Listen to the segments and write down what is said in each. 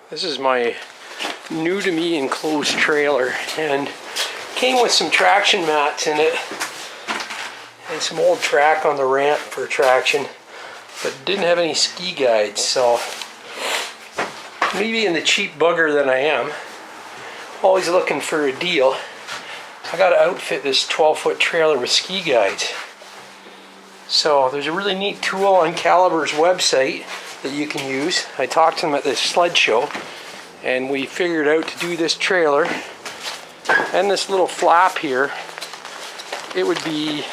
This is my new to me enclosed trailer, and came with some traction mats in it and some old track on the ramp for traction, but didn't have any ski guides. So me being the cheap bugger that I am, always looking for a deal, I got to outfit this 12-foot trailer with ski guides. So there's a really neat tool on Caliber's website that you can use. I talked to them at this sled show, and we figured out to do this trailer and this little flap here, it would be,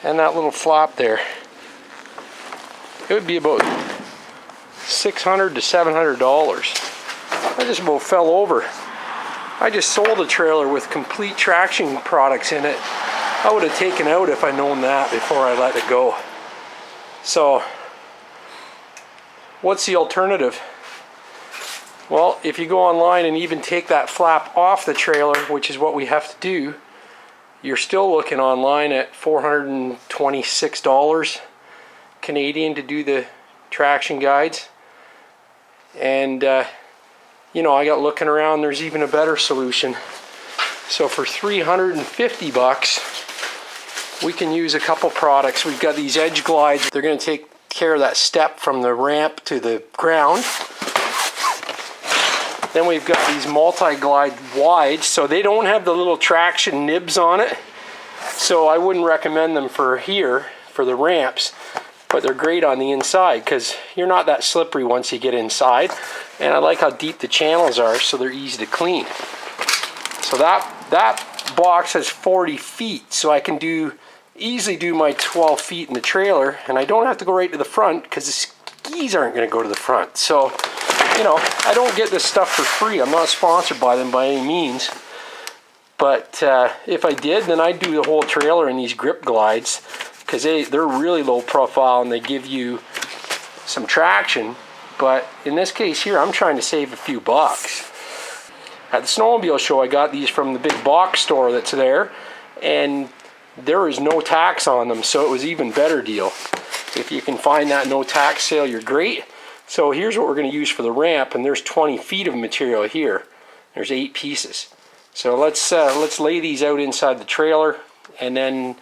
and that little flap there, it would be about $600 to $700. I just about fell over. I just sold a trailer with complete traction products in it. I would have taken out if I'd known that before I let it go. So what's the alternative? Well, if you go online and even take that flap off the trailer, which is what we have to do, you're still looking online at $426 Canadian to do the traction guides. And you know, I got looking around, there's even a better solution. So for $350, we can use a couple products. We've got these EdgeGlides. They're going to take care of that step from the ramp to the ground. Then we've got these multi-glide wides, so they don't have the little traction nibs on it. So I wouldn't recommend them for here, for the ramps, but they're great on the inside because you're not that slippery once you get inside. And I like how deep the channels are, so they're easy to clean. So that box has 40 feet, so I can easily do my 12 feet in the trailer, and I don't have to go right to the front because the skis aren't going to go to the front. So, you know, I don't get this stuff for free. I'm not sponsored by them by any means. But if I did, then I'd do the whole trailer in these GripGlides, because they're really low profile and they give you some traction. But in this case here, I'm trying to save a few bucks. At the snowmobile show, I got these from the big box store that's there, and there is no tax on them, so it was even better deal. If you can find that no tax sale, you're great. So here's what we're going to use for the ramp, and there's 20 feet of material here. There's 8 pieces. So let's lay these out inside the trailer, and then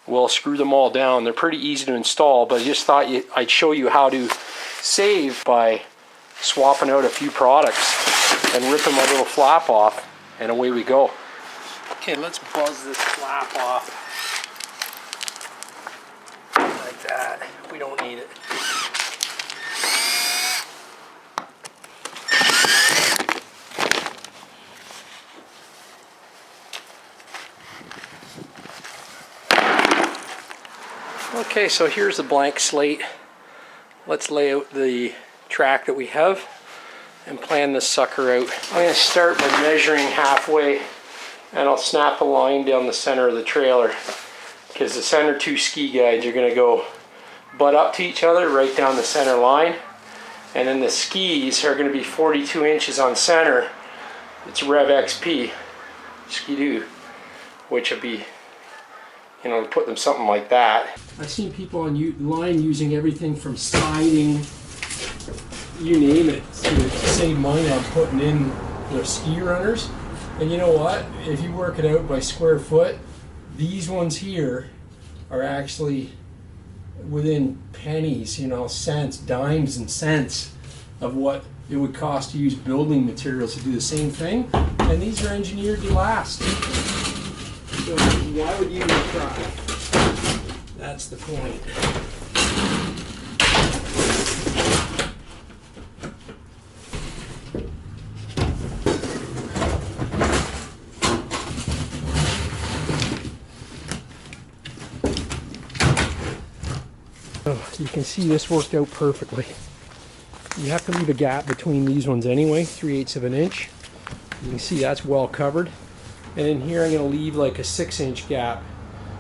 we'll screw them all down. They're pretty easy to install, but I just thought I'd show you how to save by swapping out a few products and ripping my little flap off, and away we go. Okay, let's buzz this flap off like that. We don't need it. Okay, so here's the blank slate. Let's lay out the track that we have and plan this sucker out. I'm going to start by measuring halfway, and I'll snap a line down the center of the trailer, because the center 2 ski guides are going to go butt up to each other right down the center line, and then the skis are going to be 42 inches on center. It's Rev XP Ski-Doo, which will be, you know, put them something like that. I've seen people online using everything from siding, you name it, to save money on putting in their ski runners. And you know what? If you work it out by square foot, these ones here are actually within pennies, you know, cents, dimes and cents of what it would cost to use building materials to do the same thing. And these are engineered to last. So why would you even try? That's the point. Oh, you can see this worked out perfectly. You have to leave a gap between these ones anyway, 3/8 of an inch. You can see that's well covered. And in here I'm going to leave like a 6-inch gap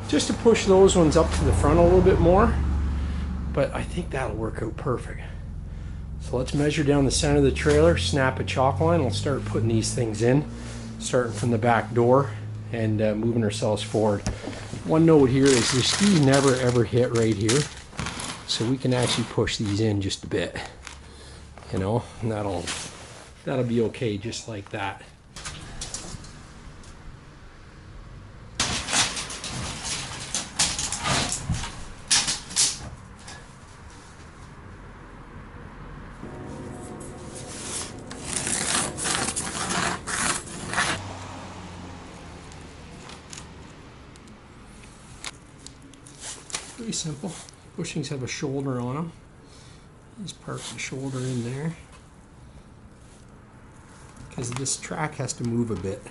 just to push those ones up to the front a little bit more. But I think that'll work out perfect. So let's measure down the center of the trailer, snap a chalk line. We'll start putting these things in, starting from the back door and moving ourselves forward. One note here is the skis never ever hit right here. So we can actually push these in just a bit. you know, and that'll be okay just like that. Pretty simple. Bushings have a shoulder on them. Just park the shoulder in there, because this track has to move a bit.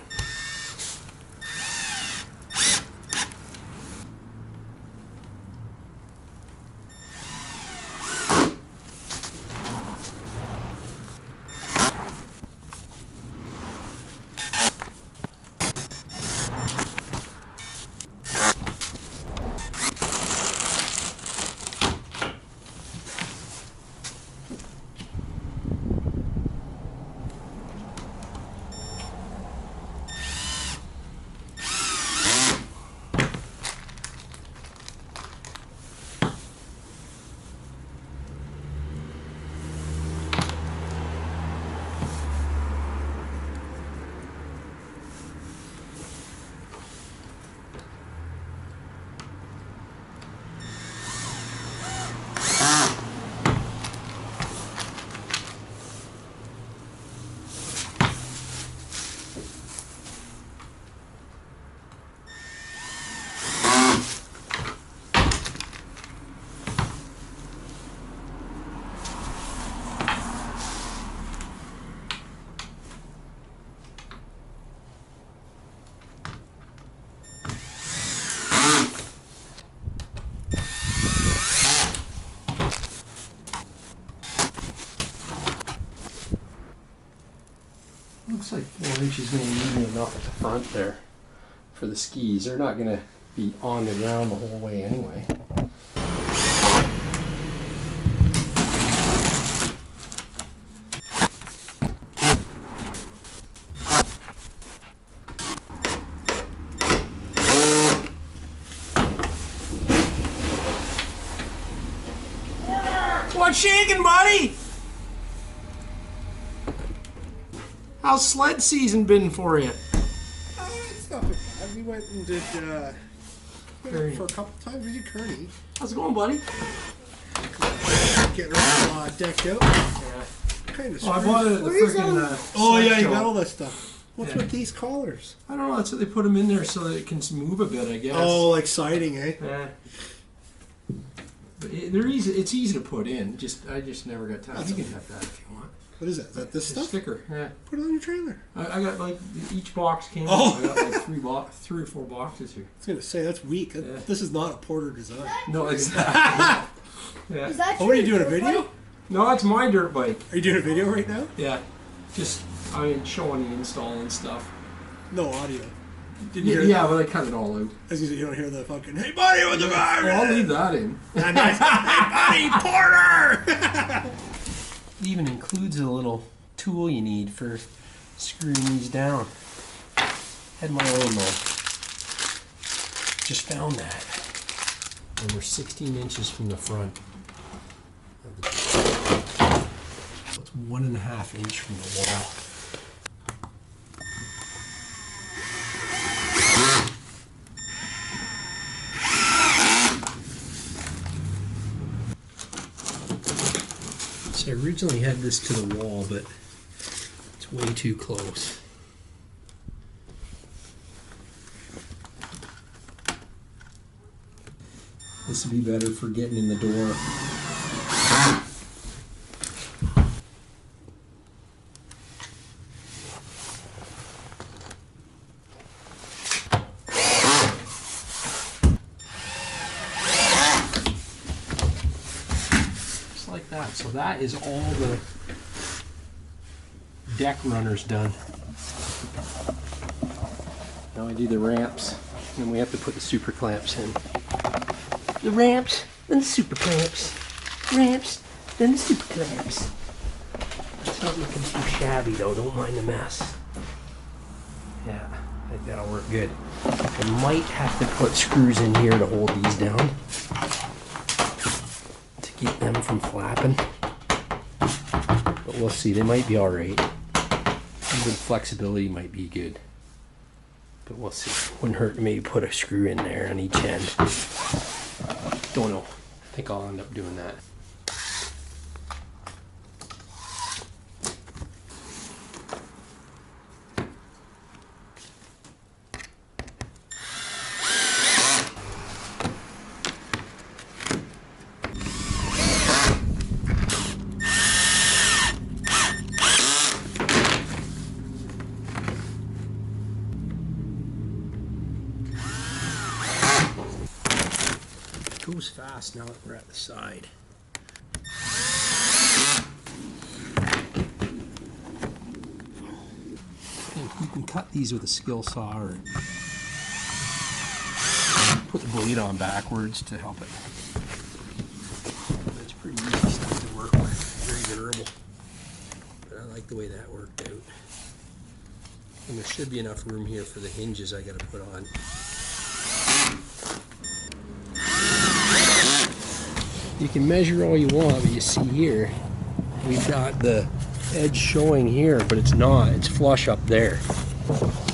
Looks like 4 inches is going to leave me enough at the front there for the skis. They're not going to be on the ground the whole way anyway. What's shaking, buddy? How's sled season been for you? It's not too bad. We went and did for a couple times. We did Kearney. How's it going, buddy? Getting all decked out. Yeah. Kind of. Oh, I bought it at the freaking. Oh yeah, you got all that stuff. What's with these collars? I don't know. That's what they put them in there so that it can move a bit, I guess. Oh, like siding, eh? Yeah. But they're easy. It's easy to put in. I just never got time. You can have that if you want. What is that? Is that this stuff? Sticker. Yeah. Put it on your trailer. I got like each box came. Oh. I got like 3 or 4 boxes here. I was gonna say that's weak. Yeah. This is not a Porter design. No, exactly. Yeah. Is that Oh, what are you doing? A video? No, it's my dirt bike. Are you doing a video right now? Yeah. Just showing the install and stuff. No audio. Did you hear Yeah, but I cut it all out. As you say, you don't hear the fucking "Hey buddy, what's the vibe?" Well, I'll leave that in. Nice. Hey buddy, Porter. It even includes a little tool you need for screwing these down. Had my own though. Just found that. And we're 16 inches from the front. So it's 1.5 inch from the wall. So I originally had this to the wall, but it's way too close. This would be better for getting in the door. Just like that. So that is all the deck runners done. Now I do the ramps, and we have to put the super clamps in. The ramps, then the super clamps. Ramps, then the super clamps. It's not looking too shabby though, don't mind the mess. Yeah, I think that'll work good. I might have to put screws in here to hold these down to keep them from flapping. But we'll see. They might be all right. Some good flexibility might be good. But we'll see. Wouldn't hurt to maybe put a screw in there on each end. Don't know. I think I'll end up doing that. Goes fast now that we're at the side. And you can cut these with a skill saw or put the blade on backwards to help it. It's pretty easy stuff to work with, very durable. But I like the way that worked out. And there should be enough room here for the hinges I gotta put on. You can measure all you want, but you see here, we've got the edge showing here, but it's not. It's flush up there.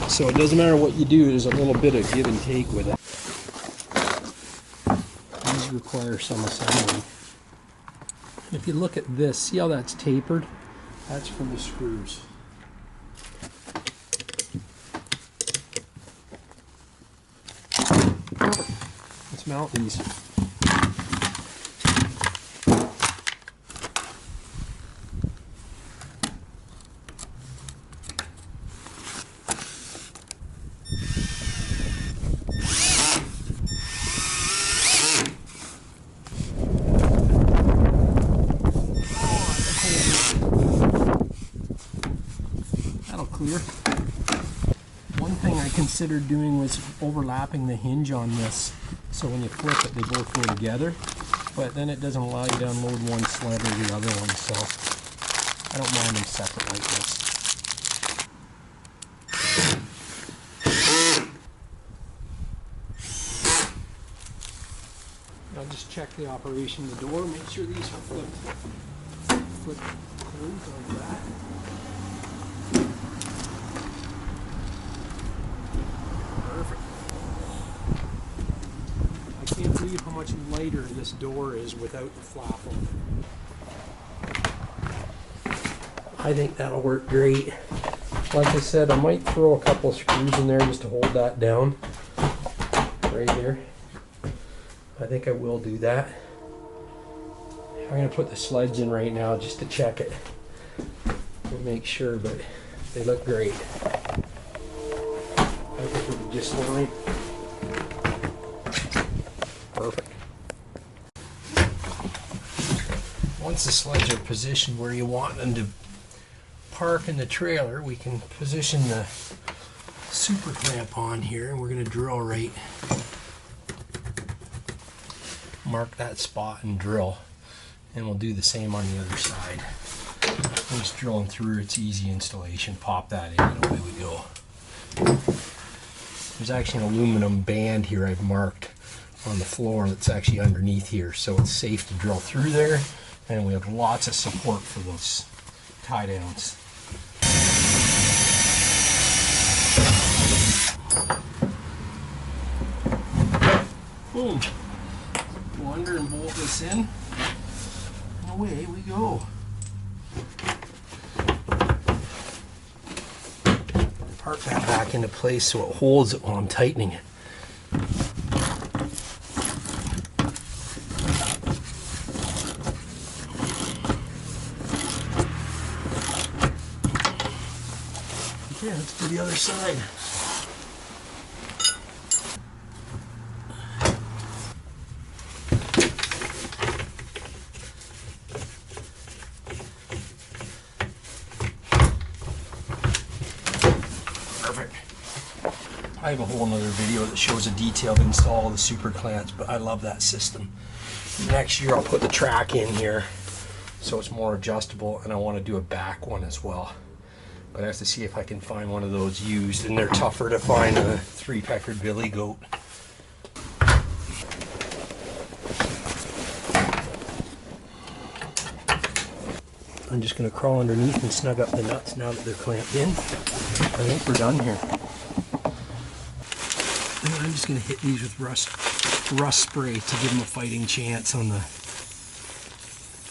So it doesn't matter what you do, there's a little bit of give and take with it. These require some assembly. If you look at this, see how that's tapered? That's from the screws. Let's mount these. Clear. One thing I considered doing was overlapping the hinge on this, so when you flip it they both go together, but then it doesn't allow you to unload one sled or the other one, so I don't mind them separate like this. I'll just check the operation of the door, make sure these are flipped closed like that. I can't believe how much lighter this door is without the flap on it. I think that'll work great. Like I said, I might throw a couple screws in there just to hold that down. Right here. I think I will do that. I'm going to put the sleds in right now just to check it. We'll make sure, but they look great. I think we can just line. Perfect. Once the sleds are positioned where you want them to park in the trailer, we can position the Superclamp on here, and we're going to drill right. Mark that spot and drill, and we'll do the same on the other side. Just drilling through, it's easy installation. Pop that in and away we go. There's actually an aluminum band here I've marked on the floor that's actually underneath here, so it's safe to drill through there, and we have lots of support for those tie downs. Boom. Go under and bolt this in, and away we go. Part that back into place so it holds it while I'm tightening it. Okay, let's do the other side. I have a whole nother video that shows a detailed install of the Superclamps, but I love that system. Next year I'll put the track in here so it's more adjustable, and I want to do a back one as well. But I have to see if I can find one of those used, and they're tougher to find than a 3-peckered billy goat. I'm just going to crawl underneath and snug up the nuts now that they're clamped in. I think we're done here. And I'm just going to hit these with rust spray to give them a fighting chance on the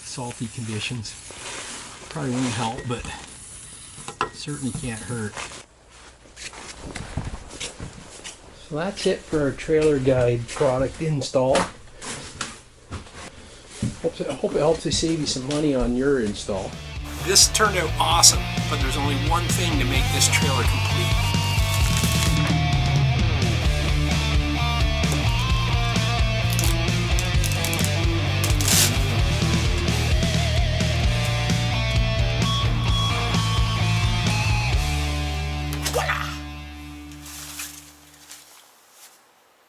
salty conditions. Probably won't help, but certainly can't hurt. So that's it for our trailer guide product install. I hope it helps to save you some money on your install. This turned out awesome, but there's only one thing to make this trailer complete.